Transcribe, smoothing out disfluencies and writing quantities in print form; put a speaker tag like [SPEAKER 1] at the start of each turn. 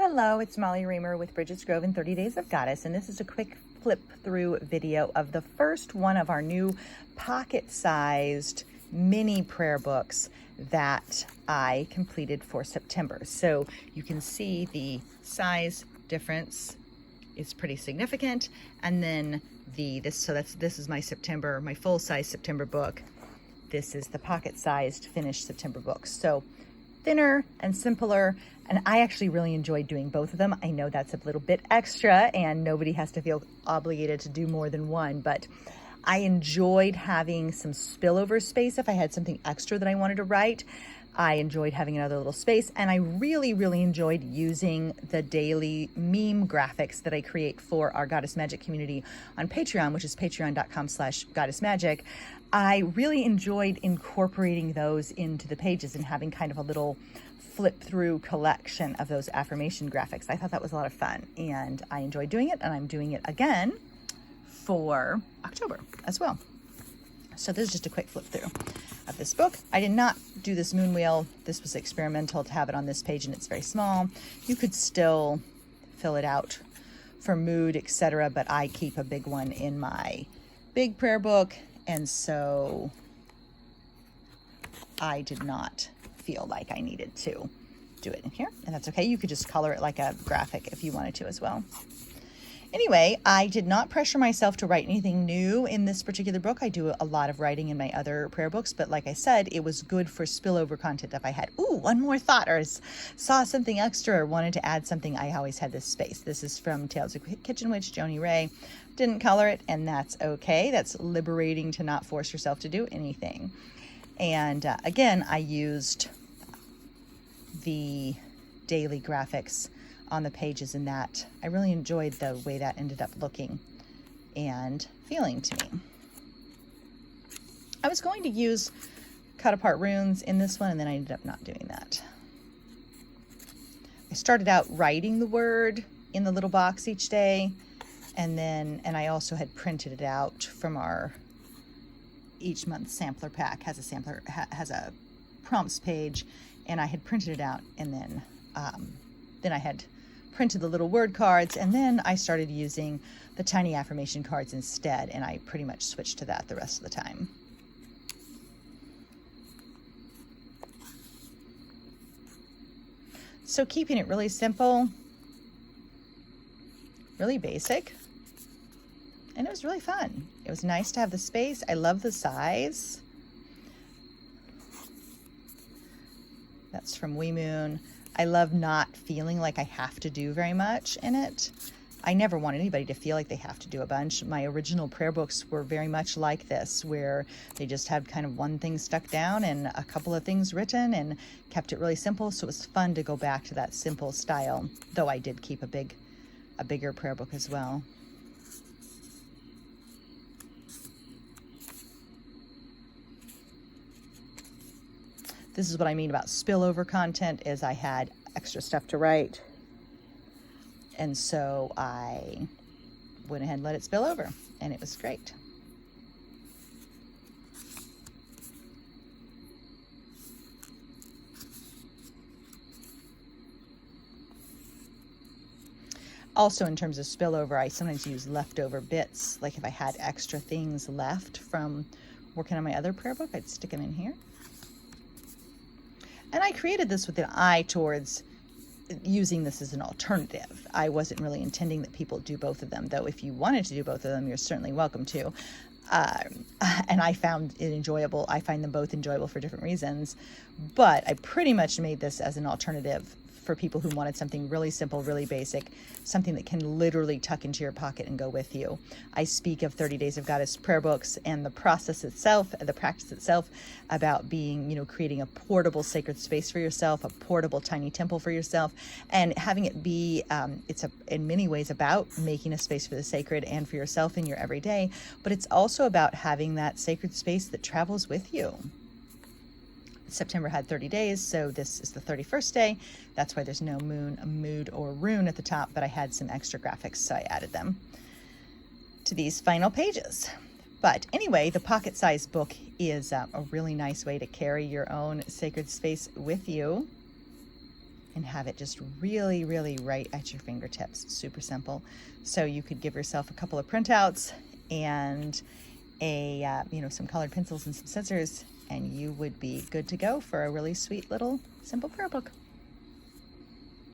[SPEAKER 1] Hello, it's Molly Reamer with Bridget's Grove and 30 Days of Goddess, and this is a quick flip through video of the first one of our new pocket-sized mini prayer books that I completed for September. So you can see the size difference is pretty significant, and then this is my September, my full-size September book. This is the pocket-sized finished September book. So thinner and simpler, and I actually really enjoyed doing both of them. I know that's a little bit extra and nobody has to feel obligated to do more than one, but I enjoyed having some spillover space if I had something extra that I wanted to write. I enjoyed having another little space, and I really enjoyed using the daily meme graphics that I create for our Goddess Magic community on Patreon, which is patreon.com/goddessmagic. I really enjoyed incorporating those into the pages and having kind of a little flip through collection of those affirmation graphics. I thought that was a lot of fun, and I enjoyed doing it, and I'm doing it again for October as well. So this is just a quick flip through of this book. I did not do this moon wheel. This was experimental to have it on this page, and it's very small. You could still fill it out for mood, etc., but I keep a big one in my big prayer book, and so I did not feel like I needed to do it in here, and that's okay. You could just color it like a graphic if you wanted to as well. Anyway, I did not pressure myself to write anything new in this particular book. I do a lot of writing in my other prayer books, but like I said, it was good for spillover content. If I had, one more thought, or saw something extra, or wanted to add something, I always had this space. This is from Tales of Kitchen Witch, Joni Ray. Didn't color it, and that's okay. That's liberating to not force yourself to do anything. And again, I used the daily graphics on the pages, in that I really enjoyed the way that ended up looking and feeling to me. I was going to use cut apart runes in this one, and then I ended up not doing that. I started out writing the word in the little box each day, and I also had printed it out from our each month sampler pack. Has a prompts page, and I had printed it out, and then I had printed the little word cards, and then I started using the tiny affirmation cards instead, and I pretty much switched to that the rest of the time. So keeping it really simple, really basic, and it was really fun. It was nice to have the space. I love the size. That's from Wee Moon. I love not feeling like I have to do very much in it. I never want anybody to feel like they have to do a bunch. My original prayer books were very much like this, where they just had kind of one thing stuck down and a couple of things written, and kept it really simple. So it was fun to go back to that simple style, though I did keep a bigger prayer book as well. This is what I mean about spillover content, is I had extra stuff to write, and so I went ahead and let it spill over, and it was great. Also, in terms of spillover, I sometimes use leftover bits. Like if I had extra things left from working on my other prayer book, I'd stick them in here. And I created this with an eye towards using this as an alternative. I wasn't really intending that people do both of them, though if you wanted to do both of them, you're certainly welcome to. And I found it enjoyable. I find them both enjoyable for different reasons, but I pretty much made this as an alternative for people who wanted something really simple, really basic, something that can literally tuck into your pocket and go with you. I speak of 30 Days of Goddess prayer books and the process itself, the practice itself, about being, creating a portable sacred space for yourself, a portable tiny temple for yourself, and having it be, in many ways about making a space for the sacred and for yourself in your everyday, but it's also about having that sacred space that travels with you. September had 30 days, so this is the 31st day. That's why there's no moon, mood, or rune at the top, but I had some extra graphics, so I added them to these final pages. But anyway, the pocket-sized book is a really nice way to carry your own sacred space with you. and have it just really, really right at your fingertips. Super simple. So you could give yourself a couple of printouts and some colored pencils and some scissors, and you would be good to go for a really sweet little simple prayer book.